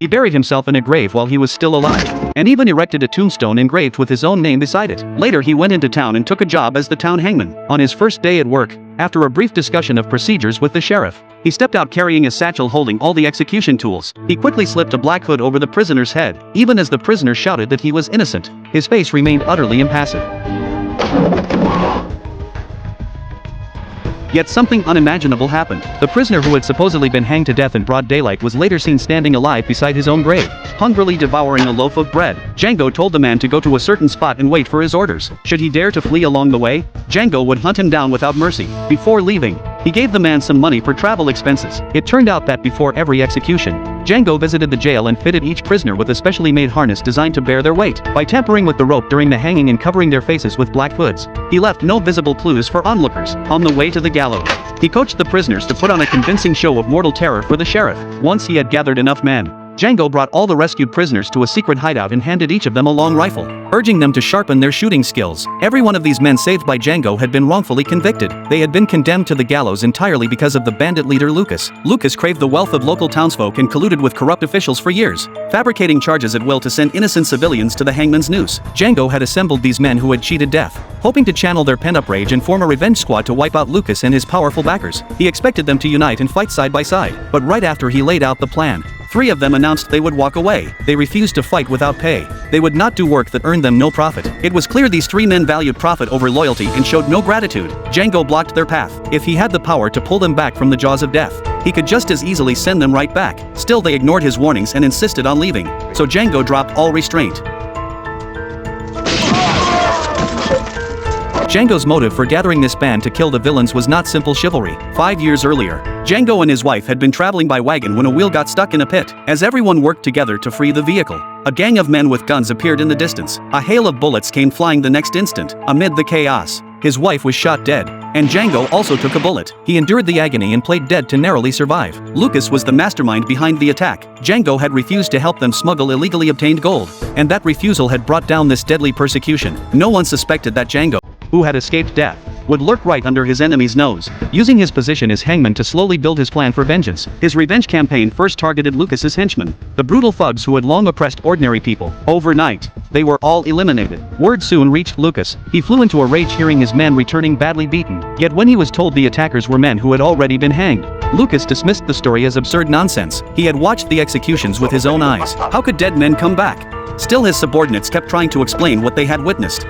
He buried himself in a grave while he was still alive, and even erected a tombstone engraved with his own name beside it. Later he went into town and took a job as the town hangman. On his first day at work, after a brief discussion of procedures with the sheriff, he stepped out carrying a satchel holding all the execution tools. He quickly slipped a black hood over the prisoner's head, even as the prisoner shouted that he was innocent. His face remained utterly impassive. Yet something unimaginable happened. The prisoner who had supposedly been hanged to death in broad daylight was later seen standing alive beside his own grave, hungrily devouring a loaf of bread. Django told the man to go to a certain spot and wait for his orders. Should he dare to flee along the way, Django would hunt him down without mercy. Before leaving, he gave the man some money for travel expenses. It turned out that before every execution, Django visited the jail and fitted each prisoner with a specially made harness designed to bear their weight. By tampering with the rope during the hanging and covering their faces with black hoods, he left no visible clues for onlookers. On the way to the gallows, he coached the prisoners to put on a convincing show of mortal terror for the sheriff. Once he had gathered enough men, Django brought all the rescued prisoners to a secret hideout and handed each of them a long rifle, urging them to sharpen their shooting skills. Every one of these men saved by Django had been wrongfully convicted. They had been condemned to the gallows entirely because of the bandit leader Lucas. Lucas craved the wealth of local townsfolk and colluded with corrupt officials for years, fabricating charges at will to send innocent civilians to the hangman's noose. Django had assembled these men who had cheated death, hoping to channel their pent-up rage and form a revenge squad to wipe out Lucas and his powerful backers. He expected them to unite and fight side by side, but right after he laid out the plan, 3 of them announced they would walk away. They refused to fight without pay. They would not do work that earned them no profit. It was clear these 3 men valued profit over loyalty and showed no gratitude. Django blocked their path. If he had the power to pull them back from the jaws of death, he could just as easily send them right back. Still, they ignored his warnings and insisted on leaving. So Django dropped all restraint. Django's motive for gathering this band to kill the villains was not simple chivalry. 5 years earlier, Django and his wife had been traveling by wagon when a wheel got stuck in a pit. As everyone worked together to free the vehicle, a gang of men with guns appeared in the distance. A hail of bullets came flying the next instant. Amid the chaos, his wife was shot dead, and Django also took a bullet. He endured the agony and played dead to narrowly survive. Lucas was the mastermind behind the attack. Django had refused to help them smuggle illegally obtained gold, and that refusal had brought down this deadly persecution. No one suspected that Django, who had escaped death, would lurk right under his enemy's nose, using his position as hangman to slowly build his plan for vengeance. His revenge campaign first targeted Lucas's henchmen, the brutal thugs who had long oppressed ordinary people. Overnight, they were all eliminated. Word soon reached Lucas. He flew into a rage hearing his men returning badly beaten. Yet when he was told the attackers were men who had already been hanged, Lucas dismissed the story as absurd nonsense. He had watched the executions with his own eyes. How could dead men come back? Still, his subordinates kept trying to explain what they had witnessed.